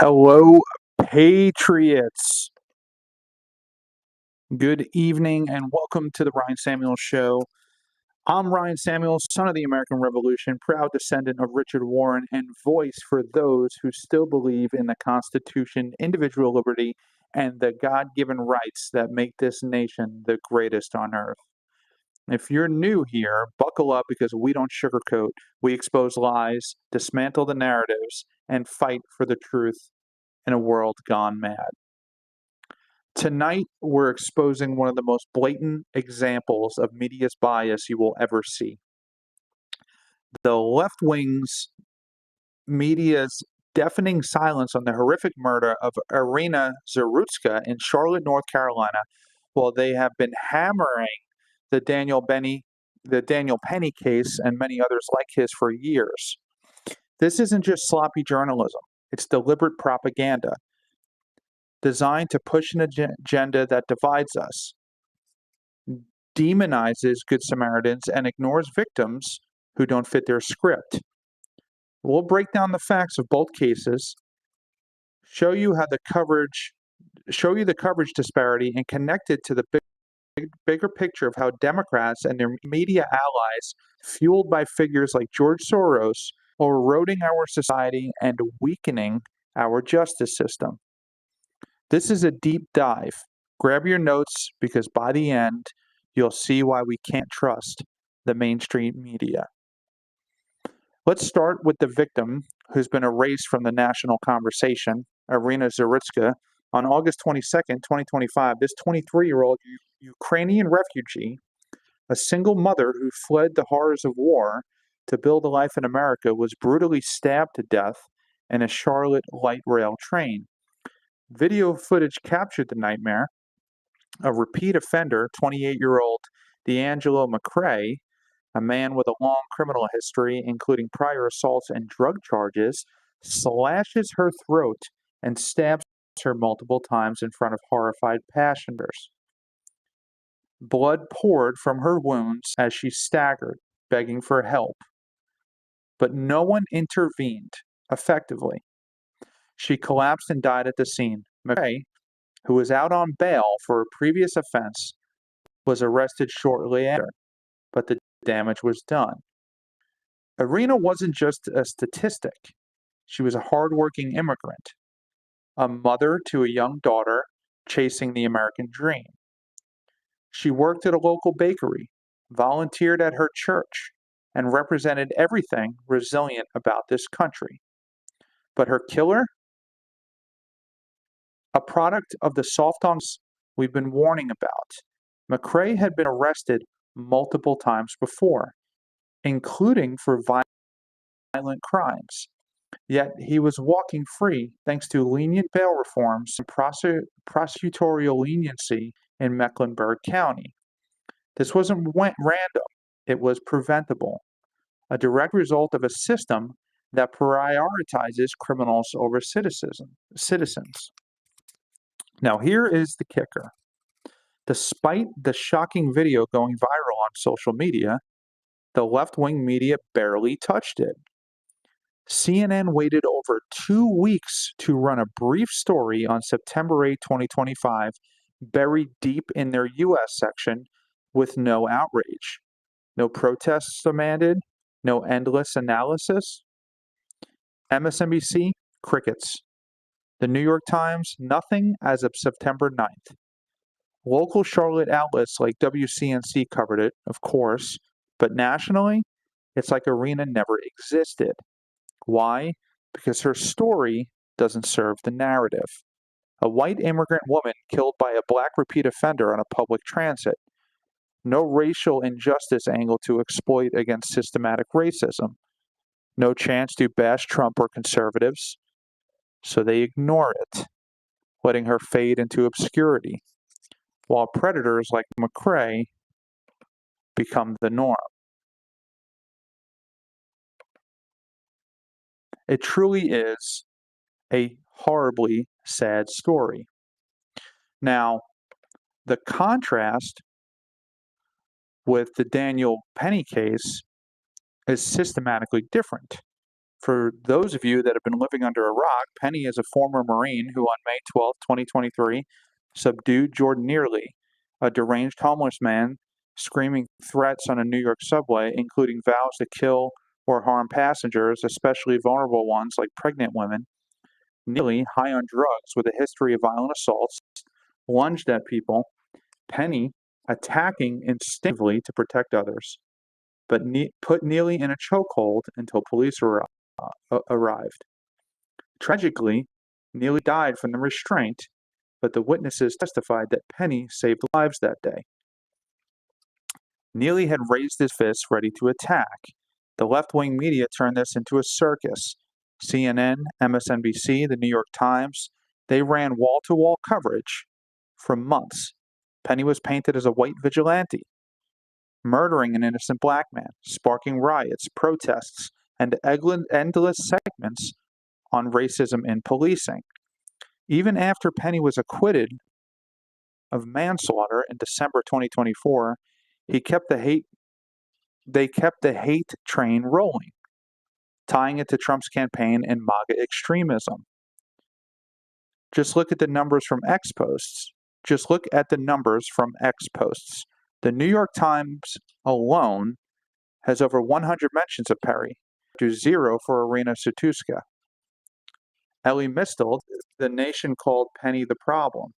Hello, patriots. Good evening and welcome to the Ryan Samuels Show. I'm Ryan Samuels, son of the American Revolution, proud descendant of Richard Warren, and voice for those who still believe in the Constitution, individual liberty, and the God-given rights that make this nation the greatest on earth. If you're new here, buckle up because we don't sugarcoat. We expose lies, dismantle the narratives, and fight for the truth in a world gone mad. Tonight, we're exposing one of the most blatant examples of media's bias you will ever see. The left wing's media's deafening silence on the horrific murder of Iryna Zarutska in Charlotte, North Carolina, while they have been hammering the Daniel Penny case and many others like his for years. This isn't just sloppy journalism. It's deliberate propaganda designed to push an agenda that divides us, demonizes Good Samaritans, and ignores victims who don't fit their script. We'll break down the facts of both cases, show you the coverage disparity, and connect it to the bigger picture of how Democrats and their media allies, fueled by figures like George Soros, are eroding our society and weakening our justice system. This is a deep dive. Grab your notes because by the end, you'll see why we can't trust the mainstream media. Let's start with the victim who's been erased from the national conversation, Iryna Zarutska. On August 22nd, 2025, this 23-year-old Ukrainian refugee, a single mother who fled the horrors of war to build a life in America, was brutally stabbed to death in a Charlotte light rail train. Video footage captured the nightmare. A repeat offender, 28-year-old D'Angelo McCrae, a man with a long criminal history, including prior assaults and drug charges, slashes her throat and stabs her multiple times in front of horrified passengers. Blood poured from her wounds as she staggered, begging for help. But no one intervened effectively. She collapsed and died at the scene. McCrae, who was out on bail for a previous offense, was arrested shortly after, but the damage was done. Iryna wasn't just a statistic. She was a hardworking immigrant, a mother to a young daughter chasing the American dream. She worked at a local bakery, volunteered at her church, and represented everything resilient about this country. But her killer? A product of the soft arms we've been warning about. McRae had been arrested multiple times before, including for violent crimes. Yet he was walking free thanks to lenient bail reforms and prosecutorial leniency in Mecklenburg County. This wasn't random, it was preventable, a direct result of a system that prioritizes criminals over citizens. Now, here is the kicker. Despite the shocking video going viral on social media, the left-wing media barely touched it. CNN waited over 2 weeks to run a brief story on September 8, 2025, buried deep in their US section with no outrage. No protests demanded, no endless analysis. MSNBC, crickets. The New York Times, nothing as of September 9th. Local Charlotte outlets like WCNC covered it, of course, but nationally, it's like Iryna never existed. Why? Because her story doesn't serve the narrative. A white immigrant woman killed by a black repeat offender on a public transit. No racial injustice angle to exploit against systematic racism. No chance to bash Trump or conservatives. So they ignore it, letting her fade into obscurity, while predators like McRae become the norm. It truly is a horribly sad story. Now, the contrast with the Daniel Penny case is systematically different. For those of you that have been living under a rock, Penny is a former Marine who on May 12, 2023, subdued Jordan Nearly, a deranged homeless man screaming threats on a New York subway, including vows to kill or harm passengers, especially vulnerable ones like pregnant women. Nearly, high on drugs with a history of violent assaults, lunged at people, Penny attacking instinctively to protect others, but put Neely in a chokehold until police arrived. Tragically, Neely died from the restraint, but the witnesses testified that Penny saved lives that day. Neely had raised his fist ready to attack. The left-wing media turned this into a circus. CNN, MSNBC, the New York Times, they ran wall-to-wall coverage for months. Penny was painted as a white vigilante, murdering an innocent black man, sparking riots, protests, and endless segments on racism in policing. Even after Penny was acquitted of manslaughter in December 2024, they kept the hate train rolling, tying it to Trump's campaign and MAGA extremism. Just look at the numbers from X posts. The New York Times alone has over 100 mentions of Perry, to 0 for Iryna Zarutska. Ellie Mistel, The Nation called Penny the problem,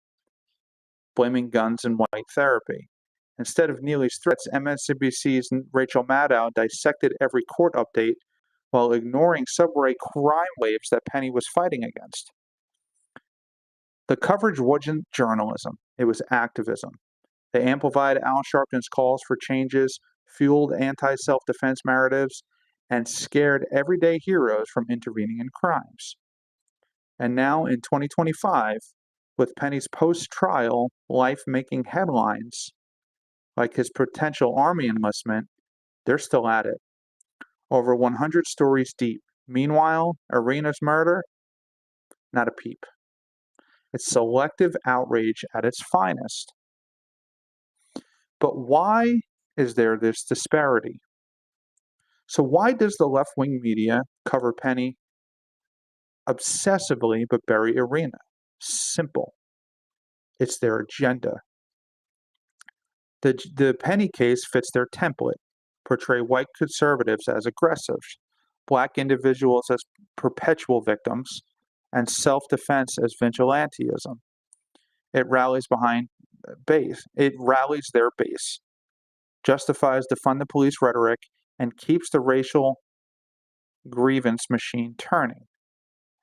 blaming guns and white therapy. Instead of Neely's threats, MSNBC's Rachel Maddow dissected every court update while ignoring subway crime waves that Penny was fighting against. The coverage wasn't journalism, it was activism. They amplified Al Sharpton's calls for changes, fueled anti-self-defense narratives, and scared everyday heroes from intervening in crimes. And now in 2025, with Penny's post-trial life making headlines, like his potential army enlistment, they're still at it. Over 100 stories deep. Meanwhile, Iryna's murder, not a peep. It's selective outrage at its finest. But why is there this disparity? So why does the left-wing media cover Penny obsessively but bury Iryna? Simple. It's their agenda. The Penny case fits their template. Portray white conservatives as aggressive, Black individuals as perpetual victims, and self-defense as vigilantism. It rallies their base, justifies defund the police rhetoric, and keeps the racial grievance machine turning.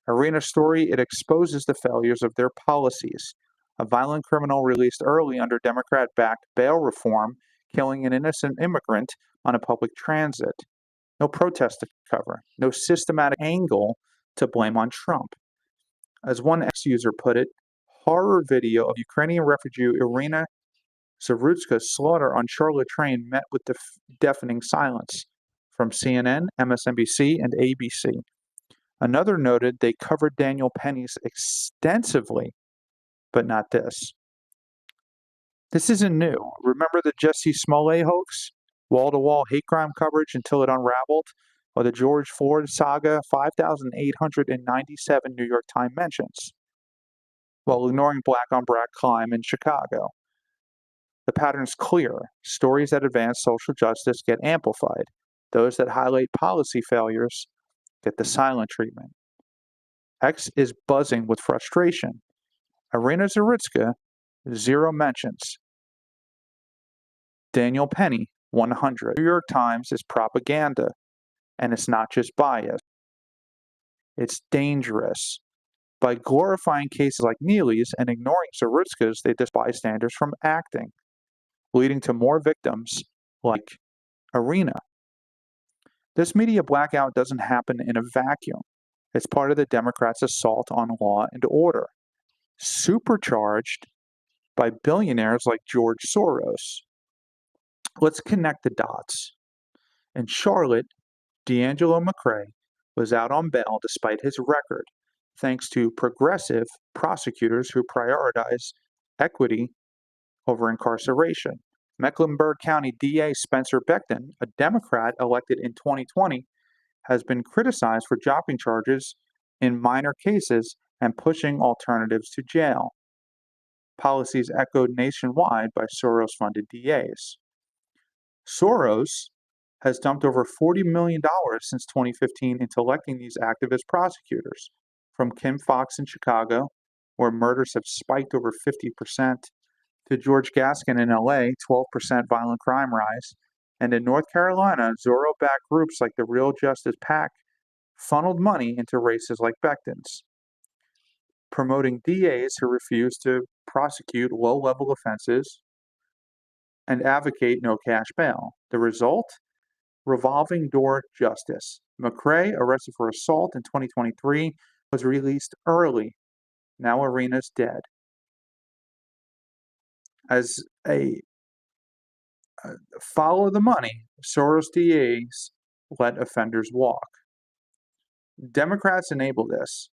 Iryna's story, it exposes the failures of their policies. A violent criminal released early under Democrat-backed bail reform, killing an innocent immigrant on a public transit. No protest to cover, no systematic angle to blame on Trump. As one ex-user put it, horror video of Ukrainian refugee Iryna Zarutska's slaughter on Charlotte train met with deafening silence from CNN, MSNBC, and ABC. Another noted they covered Daniel Penny's extensively, but not this. This isn't new. Remember the Jussie Smollett hoax? Wall-to-wall hate crime coverage until it unraveled? Or the George Floyd saga, 5,897 New York Times mentions, while ignoring black-on-black crime in Chicago. The pattern's clear. Stories that advance social justice get amplified. Those that highlight policy failures get the silent treatment. X is buzzing with frustration. Iryna Zarutska, 0 mentions. Daniel Penny, 100. New York Times is propaganda, and it's not just bias. It's dangerous. By glorifying cases like Neely's and ignoring Zarutska's, they dissuade bystanders from acting, leading to more victims like Iryna. This media blackout doesn't happen in a vacuum. It's part of the Democrats' assault on law and order, supercharged by billionaires like George Soros. Let's connect the dots. In Charlotte, D'Angelo McCrae was out on bail despite his record, thanks to progressive prosecutors who prioritize equity over incarceration. Mecklenburg County DA Spencer Becton, a Democrat elected in 2020, has been criticized for dropping charges in minor cases and pushing alternatives to jail. Policies echoed nationwide by Soros-funded DAs. Soros has dumped over $40 million since 2015 into electing these activist prosecutors, from Kim Foxx in Chicago, where murders have spiked over 50%, to George Gaskin in LA, 12% violent crime rise, and in North Carolina, Zorro-backed groups like the Real Justice PAC funneled money into races like Becton's, promoting DAs who refuse to prosecute low-level offenses and advocate no cash bail. The result? Revolving door justice. McCrae, arrested for assault in 2023, was released early. Now Iryna's dead. As a follow the money, Soros DAs let offenders walk. Democrats enable this,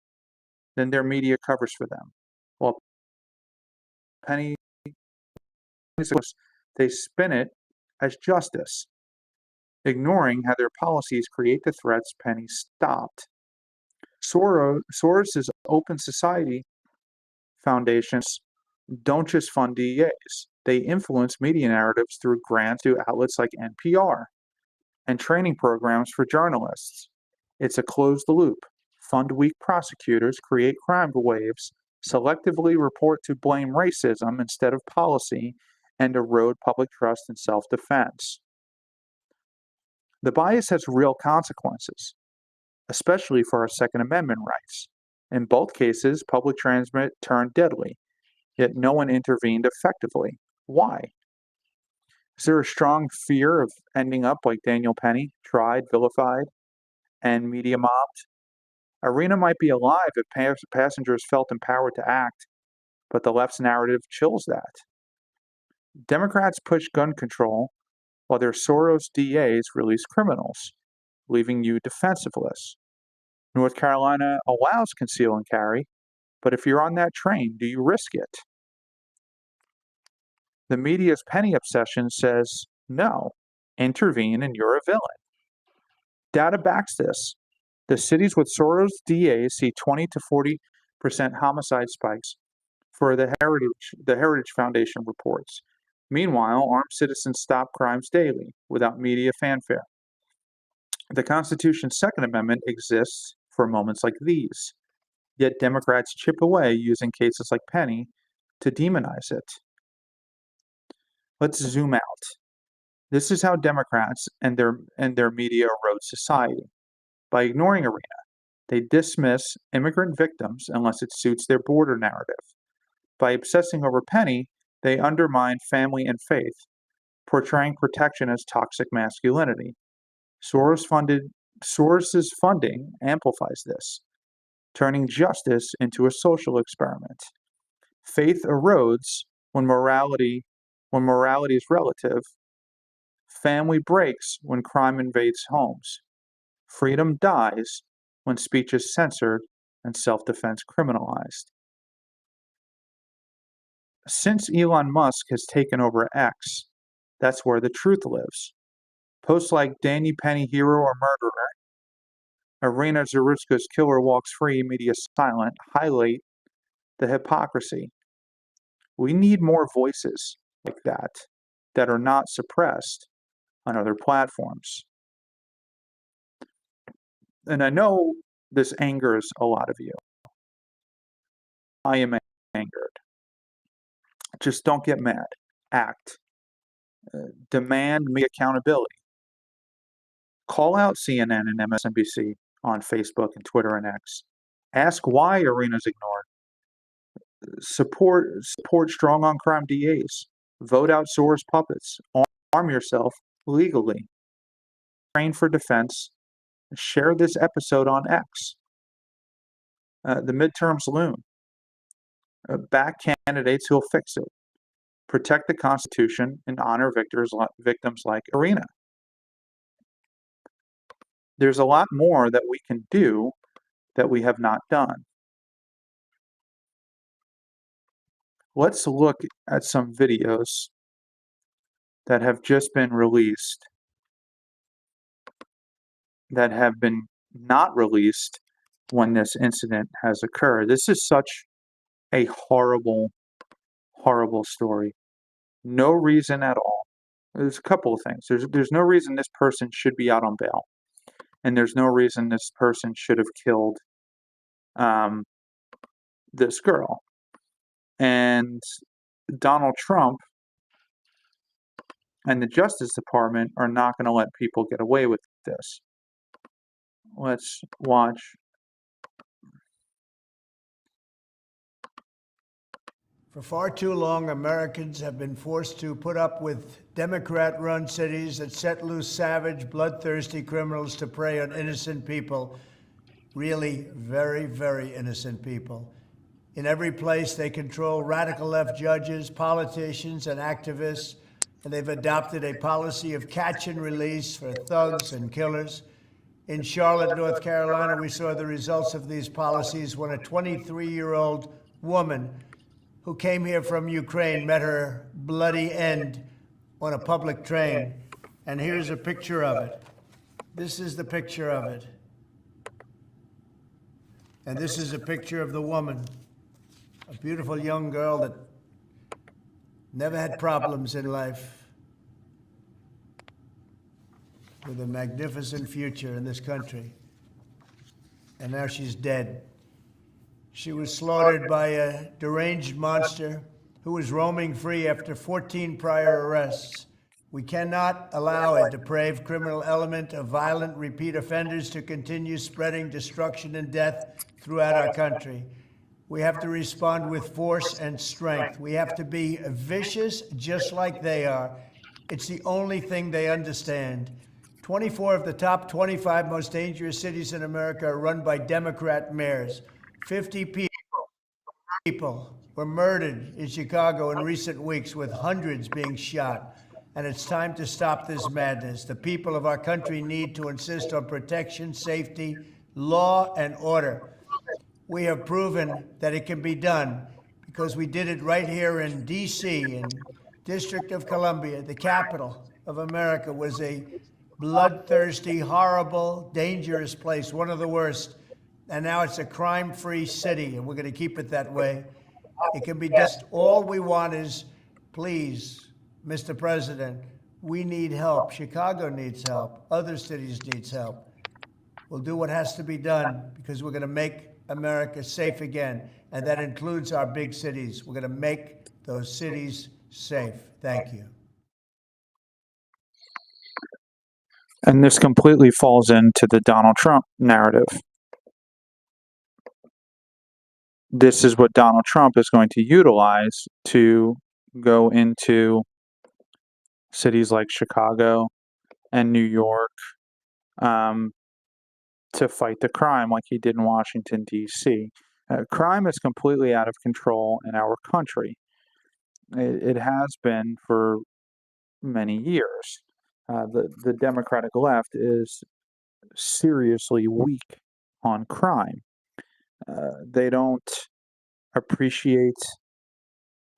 then their media covers for them. While Penny, they spin it as justice, ignoring how their policies create the threats Penny stopped. Soros's Open Society foundations don't just fund DEAs. They influence media narratives through grants to outlets like NPR and training programs for journalists. It's a closed loop. Fund weak prosecutors, create crime waves, selectively report to blame racism instead of policy, and erode public trust in self-defense. The bias has real consequences, especially for our Second Amendment rights. In both cases, public transit turned deadly, yet no one intervened effectively. Why? Is there a strong fear of ending up like Daniel Penny, tried, vilified, and media mobbed? Iryna might be alive if passengers felt empowered to act, but the left's narrative chills that. Democrats push gun control while their Soros DAs release criminals, leaving you defenseless. North Carolina allows conceal and carry, but if you're on that train, do you risk it? The media's Penny obsession says, no, intervene and you're a villain. Data backs this. The cities with Soros DAs see 20 to 40% homicide spikes for the Heritage Foundation reports. Meanwhile, armed citizens stop crimes daily without media fanfare. The Constitution's Second Amendment exists for moments like these, yet Democrats chip away using cases like Penny to demonize it. Let's zoom out. This is how Democrats and their media erode society. By ignoring Iryna, they dismiss immigrant victims unless it suits their border narrative. By obsessing over Penny, they undermine family and faith, portraying protection as toxic masculinity. Soros's funding amplifies this, turning justice into a social experiment. Faith erodes when morality is relative. Family breaks when crime invades homes. Freedom dies when speech is censored and self-defense criminalized. Since Elon Musk has taken over X, that's where the truth lives. Posts like Danny Penny hero or murderer, Iryna Zarutska's killer walks free, media silent, highlight the hypocrisy. We need more voices like that are not suppressed on other platforms. And I know this angers a lot of you. I am angered. Just don't get mad. Act. Demand me accountability. Call out CNN and MSNBC on Facebook and Twitter and X. Ask why Iryna's ignored. Support strong on crime DAs. Vote out Soros puppets. Arm yourself legally. Train for defense. Share this episode on X. The midterms loom. Back candidates who'll fix it. Protect the Constitution and honor victims like Iryna. There's a lot more that we can do that we have not done. Let's look at some videos that have just been released, that have been not released when this incident has occurred. This is such a horrible, horrible story. No reason at all. There's a couple of things. There's no reason this person should be out on bail. And there's no reason this person should have killed this girl. And Donald Trump and the Justice Department are not going to let people get away with this. Let's watch. For far too long, Americans have been forced to put up with Democrat-run cities that set loose savage, bloodthirsty criminals to prey on innocent people, really very, very innocent people. In every place, they control radical left judges, politicians, and activists, and they've adopted a policy of catch and release for thugs and killers. In Charlotte, North Carolina, we saw the results of these policies when a 23-year-old woman who came here from Ukraine met her bloody end on a public train. And here's a picture of it. This is the picture of it. And this is a picture of the woman, a beautiful young girl that never had problems in life, with a magnificent future in this country. And now she's dead. She was slaughtered by a deranged monster who was roaming free after 14 prior arrests. We cannot allow a depraved criminal element of violent repeat offenders to continue spreading destruction and death throughout our country. We have to respond with force and strength. We have to be vicious just like they are. It's the only thing they understand. 24 of the top 25 most dangerous cities in America are run by Democrat mayors. 50 people were murdered in Chicago in recent weeks, with hundreds being shot. And it's time to stop this madness. The people of our country need to insist on protection, safety, law, and order. We have proven that it can be done because we did it right here in D.C., in District of Columbia. The capital of America was a bloodthirsty, horrible, dangerous place, one of the worst. And now it's a crime-free city, and we're going to keep it that way. It can be done. All we want is, please, Mr. President, We need help. Chicago needs help. Other cities needs help. We'll do what has to be done because we're going to make America safe again. And that includes our big cities. We're going to make those cities safe. Thank you. And this completely falls into the Donald Trump narrative. This is what Donald Trump is going to utilize to go into cities like Chicago and New York to fight the crime like he did in Washington, D.C. Crime is completely out of control in our country. It has been for many years. The Democratic left is seriously weak on crime. They don't appreciate,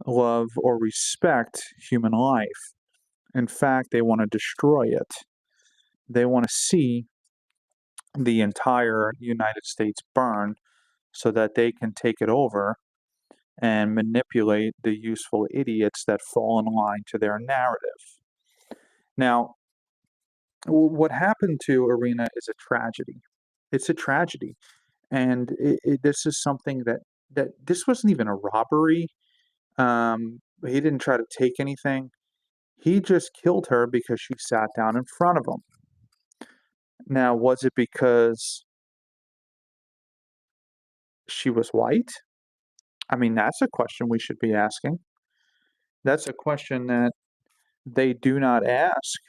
love, or respect human life. In fact, they want to destroy it. They want to see the entire United States burn so that they can take it over and manipulate the useful idiots that fall in line to their narrative. Now, what happened to Iryna is a tragedy. It's a tragedy, and this is something that this wasn't even a robbery. He didn't try to take anything. He just killed her because she sat down in front of him. Now, was it because she was white? I mean, that's a question we should be asking. That's a question that they do not ask.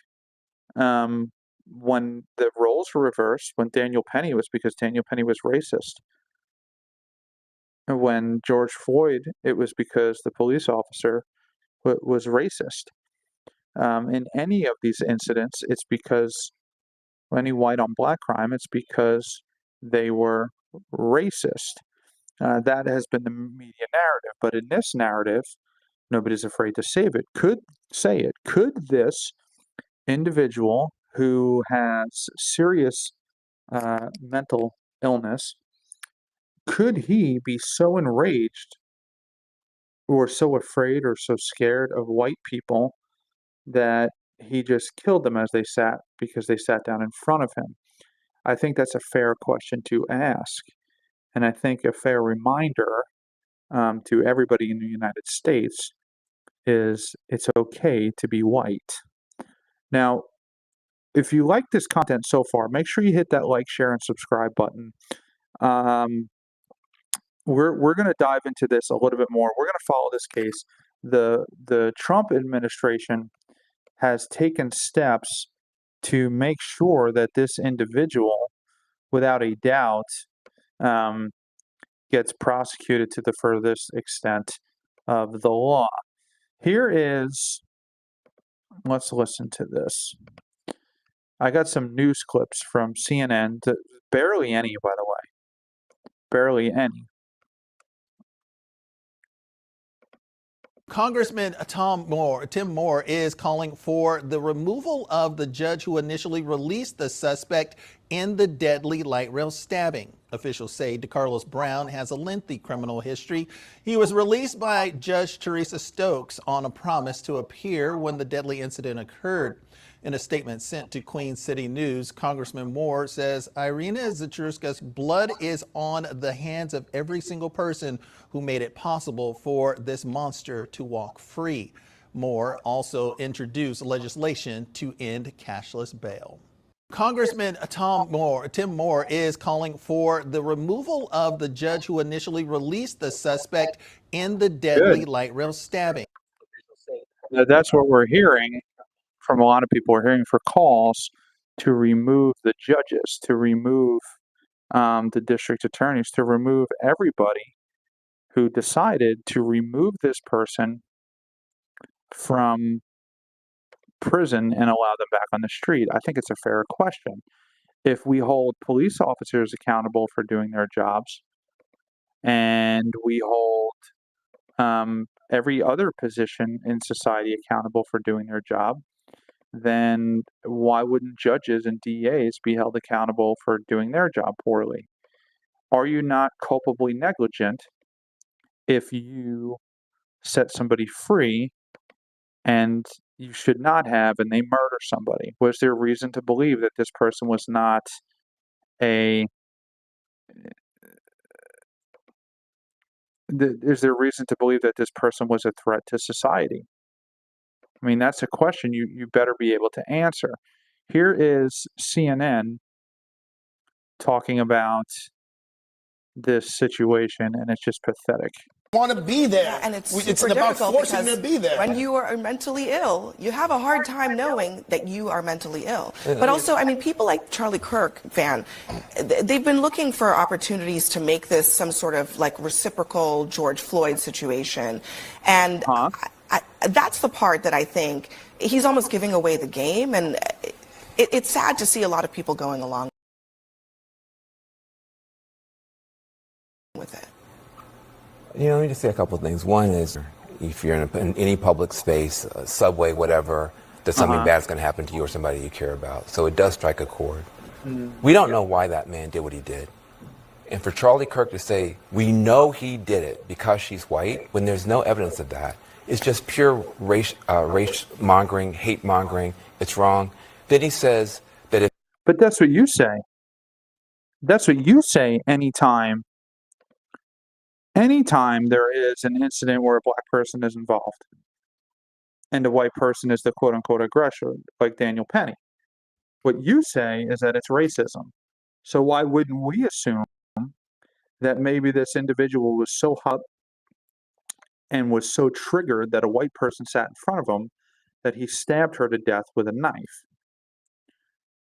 When the roles were reversed, when Daniel Penny was because Daniel Penny was racist. And when George Floyd, it was because the police officer was racist. In any of these incidents, it's because any white on black crime, it's because they were racist. That has been the media narrative. But in this narrative, nobody's afraid to say it. Could this individual who has serious mental illness, could he be so enraged or so afraid or so scared of white people that he just killed them because they sat down in front of him? I think that's a fair question to ask. And I think a fair reminder to everybody in the United States is it's okay to be white. Now, if you like this content so far, make sure you hit that like, share, and subscribe button. We're going to dive into this a little bit more. We're going to follow this case. The Trump administration has taken steps to make sure that this individual, without a doubt, gets prosecuted to the furthest extent of the law. Let's listen to this. I got some news clips from CNN, barely any, by the way. Barely any. Congressman Tim Moore is calling for the removal of the judge who initially released the suspect in the deadly light rail stabbing. Officials say DeCarlos Brown has a lengthy criminal history. He was released by Judge Teresa Stokes on a promise to appear when the deadly incident occurred. In a statement sent to Queen City News, Congressman Moore says Iryna Zarutska's blood is on the hands of every single person who made it possible for this monster to walk free. Moore also introduced legislation to end cashless bail. Congressman Tim Moore is calling for the removal of the judge who initially released the suspect in the deadly light rail stabbing. Now, that's what we're hearing from a lot of people. We're hearing for calls to remove the judges, to remove the district attorneys, to remove everybody who decided to remove this person from prison and allow them back on the street. I think it's a fair question. If we hold police officers accountable for doing their jobs, and we hold every other position in society accountable for doing their job, then why wouldn't judges and DAs be held accountable for doing their job poorly? Are you not culpably negligent if you set somebody free and you should not have, and they murder somebody. Was there reason to believe that this person was not a is there reason to believe that this person was a threat to society? I mean, that's a question you better be able to answer. Here is CNN talking about this situation, and it's just pathetic. Want to be there. Yeah, and it's It's super about difficult forcing because them to be there. when you are mentally ill, you have a hard time knowing that you are mentally ill. But also, I mean, people like Charlie Kirk, they've been looking for opportunities to make this some sort of like reciprocal George Floyd situation. And that's the part that I think he's almost giving away the game. And it's sad to see a lot of people going along with it. You know, let me just say a couple of things. One is, if you're in any public space, subway, whatever, that something bad is going to happen to you or somebody you care about. So it does strike a chord. We don't know why that man did what he did. And for Charlie Kirk to say, we know he did it because she's white, when there's no evidence of that, it's just pure race mongering, hate mongering. It's wrong. Then he says that if... But that's what you say. That's what you say anytime there is an incident where a black person is involved and the white person is the quote-unquote aggressor, like Daniel Penny. What you say is that it's racism. So why wouldn't we assume that maybe this individual was so hot and was so triggered that a white person sat in front of him that he stabbed her to death with a knife?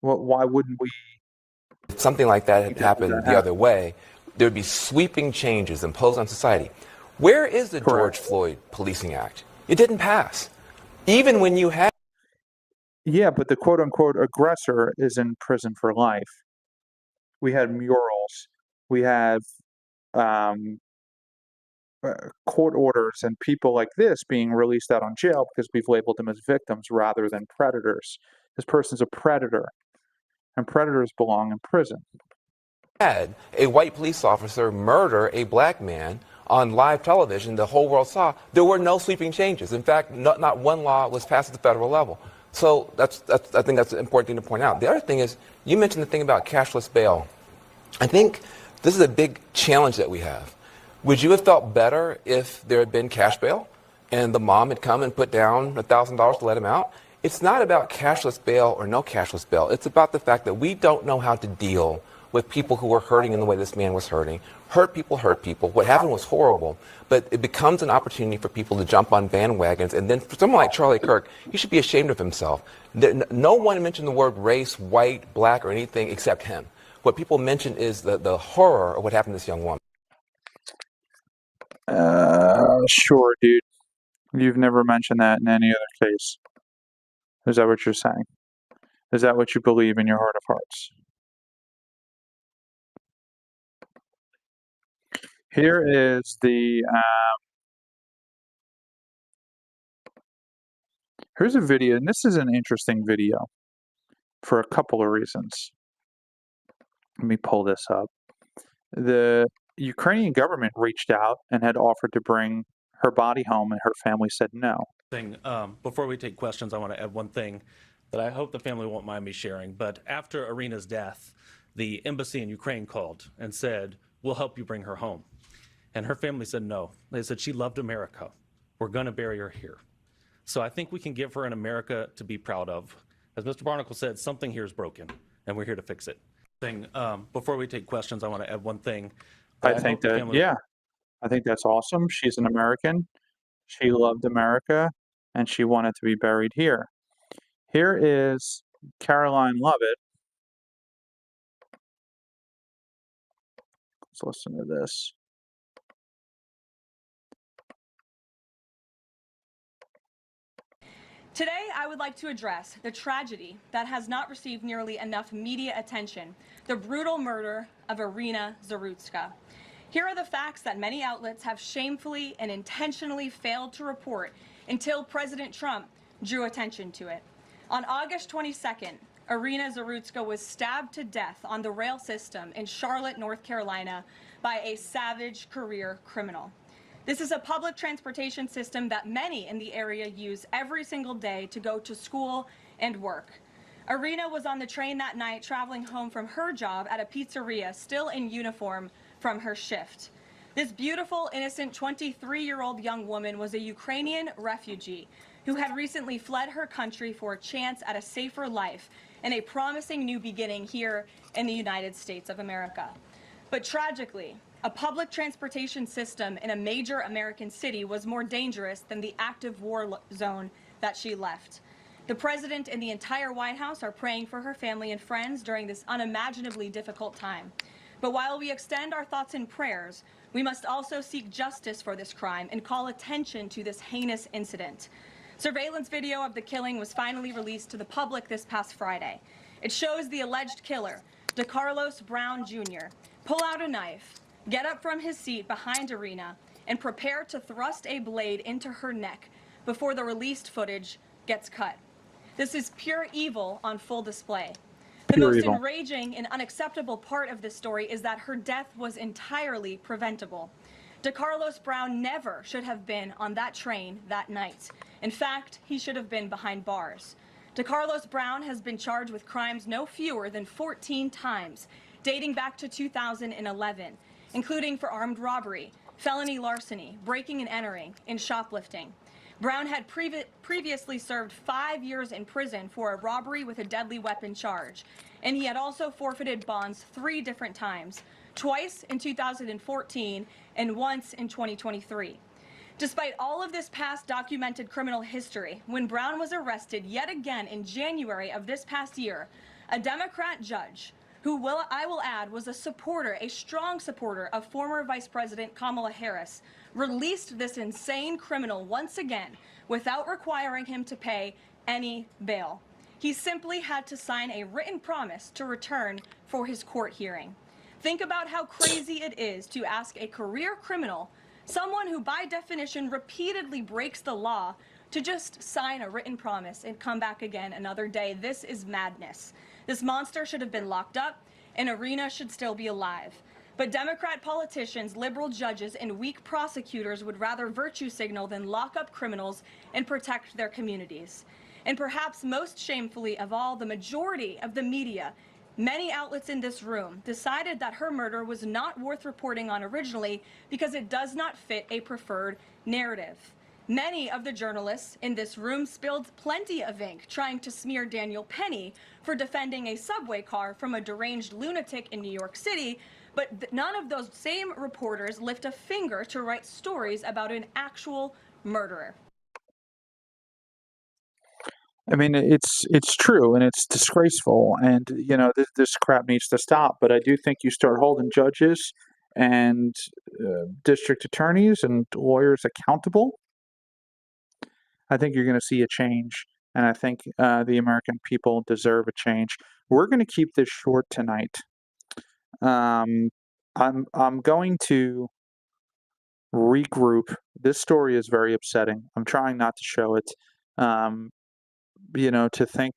Well, why wouldn't we? If something like that had happened the other way, there'd be sweeping changes imposed on society. Where is the George Floyd Policing Act? It didn't pass. Even when you had... Yeah, but the quote-unquote aggressor is in prison for life. We had murals. We have court orders and people like this being released out on jail because we've labeled them as victims rather than predators. This person's a predator, and predators belong in prison. Had a white police officer murder a black man on live television, the whole world saw, there were no sweeping changes. In fact, not one law was passed at the federal level. So I think that's an important thing to point out. The other thing is, you mentioned the thing about cashless bail. I think this is a big challenge that we have. Would you have felt better if there had been cash bail and the mom had come and put down $1,000 to let him out? It's not about cashless bail or no cashless bail. It's about the fact that we don't know how to deal with people who were hurting in the way this man was hurting. Hurt people. What happened was horrible, but it becomes an opportunity for people to jump on bandwagons. And then for someone like Charlie Kirk, he should be ashamed of himself. No one mentioned the word race, white, black, or anything except him. What people mention is the horror of what happened to this young woman. Sure, dude. You've never mentioned that in any other case. Is that what you're saying? Is that what you believe in your heart of hearts? Here is here's a video, and this is an interesting video for a couple of reasons. Let me pull this up. The Ukrainian government reached out and had offered to bring her body home, and her family said no. Before we take questions, I want to add one thing that I hope the family won't mind me sharing. But after Iryna's death, the embassy in Ukraine called and said, we'll help you bring her home. And her family said no. They said she loved America. We're going to bury her here. So I think we can give her an America to be proud of. As Mr. Barnacle said, something here is broken, and we're here to fix it. Before we take questions, I want to add one thing. I think that's awesome. She's an American. She loved America, and she wanted to be buried here. Here is Caroline Lovett. Let's listen to this. Today, I would like to address the tragedy that has not received nearly enough media attention, the brutal murder of Iryna Zarutska. Here are the facts that many outlets have shamefully and intentionally failed to report until President Trump drew attention to it. On August 22nd, Iryna Zarutska was stabbed to death on the rail system in Charlotte, North Carolina by a savage career criminal. This is a public transportation system that many in the area use every single day to go to school and work. Iryna was on the train that night traveling home from her job at a pizzeria, still in uniform from her shift. This beautiful, innocent 23-year-old young woman was a Ukrainian refugee who had recently fled her country for a chance at a safer life and a promising new beginning here in the United States of America. But tragically, a public transportation system in a major American city was more dangerous than the active war zone that she left. The president and the entire White House are praying for her family and friends during this unimaginably difficult time. But while we extend our thoughts and prayers, we must also seek justice for this crime and call attention to this heinous incident. Surveillance video of the killing was finally released to the public this past Friday. It shows the alleged killer, DeCarlos Brown Jr., pull out a knife, get up from his seat behind Iryna, and prepare to thrust a blade into her neck before the released footage gets cut. This is pure evil on full display. The Pure most evil. enraging and unacceptable part of this story is that her death was entirely preventable. DeCarlos Brown never should have been on that train that night. In fact, he should have been behind bars. DeCarlos Brown has been charged with crimes no fewer than 14 times, dating back to 2011, including for armed robbery, felony larceny, breaking and entering, and shoplifting. Brown had previously served 5 years in prison for a robbery with a deadly weapon charge, and he had also forfeited bonds 3 different times, twice in 2014 and once in 2023. Despite all of this past documented criminal history, when Brown was arrested yet again in January of this past year, a Democrat judge, who I will add was a strong supporter of former Vice President Kamala Harris, released this insane criminal once again without requiring him to pay any bail. He simply had to sign a written promise to return for his court hearing. Think about how crazy it is to ask a career criminal, someone who by definition repeatedly breaks the law, to just sign a written promise and come back again another day. This is madness. This monster should have been locked up, and Iryna should still be alive. But Democrat politicians, liberal judges, and weak prosecutors would rather virtue signal than lock up criminals and protect their communities. And perhaps most shamefully of all, the majority of the media, many outlets in this room, decided that her murder was not worth reporting on originally because it does not fit a preferred narrative. Many of the journalists in this room spilled plenty of ink trying to smear Daniel Penny for defending a subway car from a deranged lunatic in New York City, but none of those same reporters lift a finger to write stories about an actual murderer. I mean, it's true and it's disgraceful, and this crap needs to stop. But I do think you start holding judges and district attorneys and lawyers accountable. I think you're going to see a change, and I think the American people deserve a change. We're going to keep this short tonight. I'm going to regroup. This story is very upsetting. I'm trying not to show it. Um, to think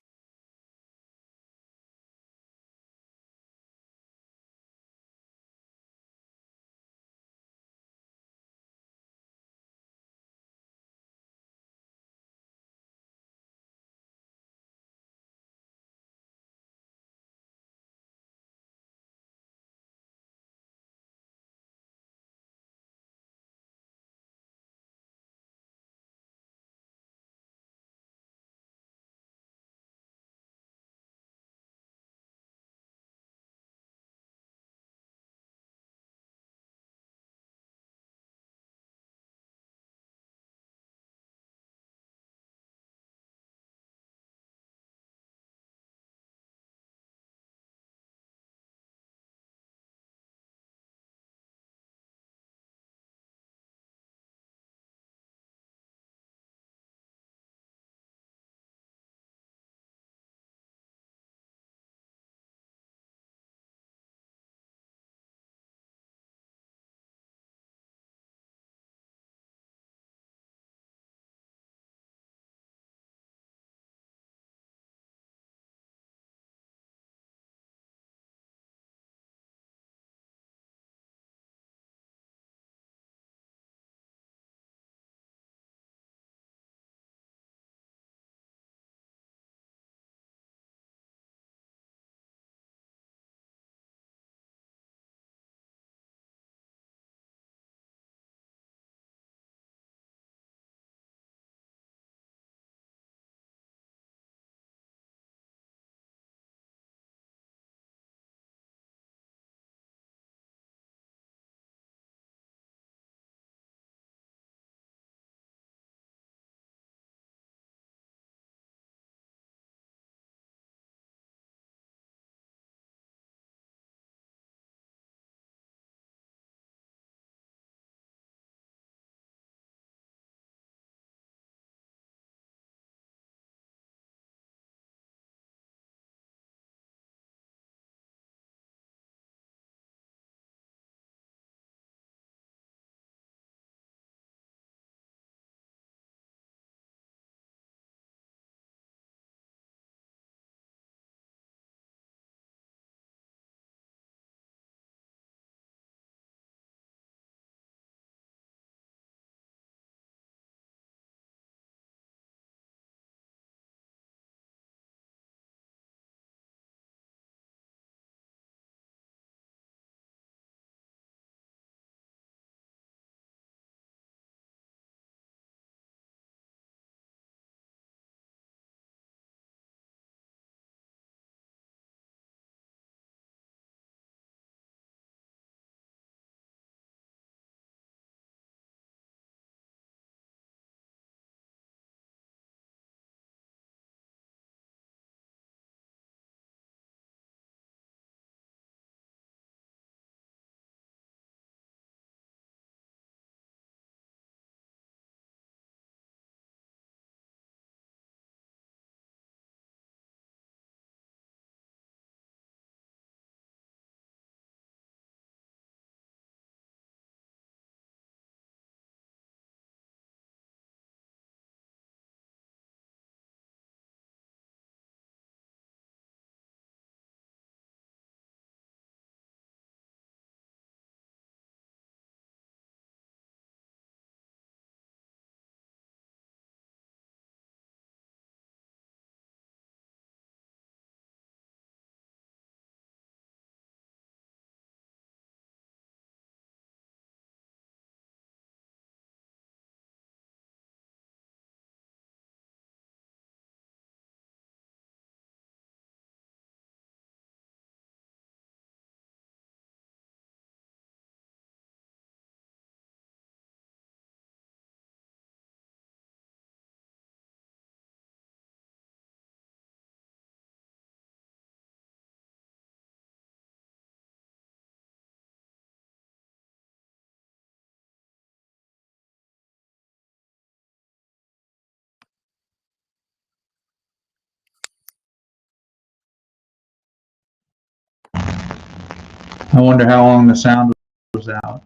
I wonder how long the sound was out.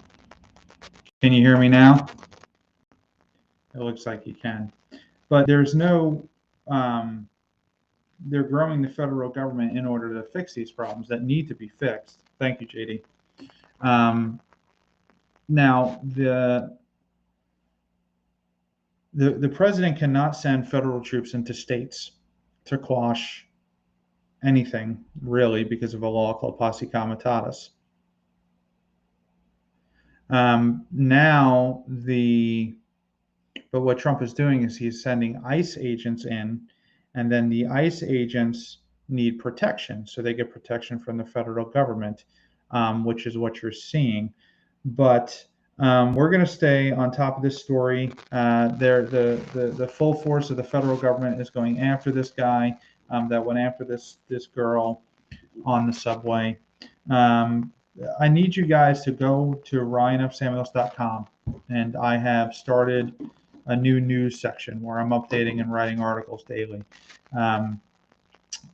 Can you hear me now? It looks like you can. But there's no, they're growing the federal government in order to fix these problems that need to be fixed. Thank you, JD. Now, the president cannot send federal troops into states to quash anything, really, because of a law called Posse Comitatus. But what Trump is doing is he's sending ICE agents in, and then the ICE agents need protection. So they get protection from the federal government, which is what you're seeing. But we're going to stay on top of this story. The full force of the federal government is going after this guy that went after this girl on the subway. I need you guys to go to ryanfsamuels.com, and I have started a new news section where I'm updating and writing articles daily. I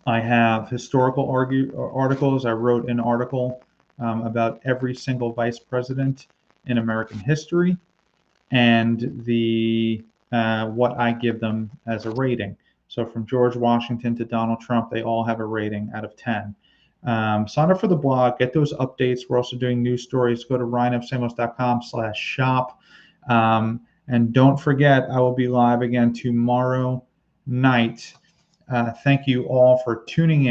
have historical articles. I wrote an article about every single vice president in American history, and the what I give them as a rating. So from George Washington to Donald Trump, they all have a rating out of 10. Sign up for the blog, get those updates. We're also doing news stories. Go to ryanfsamuels.com/shop. And don't forget, I will be live again tomorrow night. Thank you all for tuning in.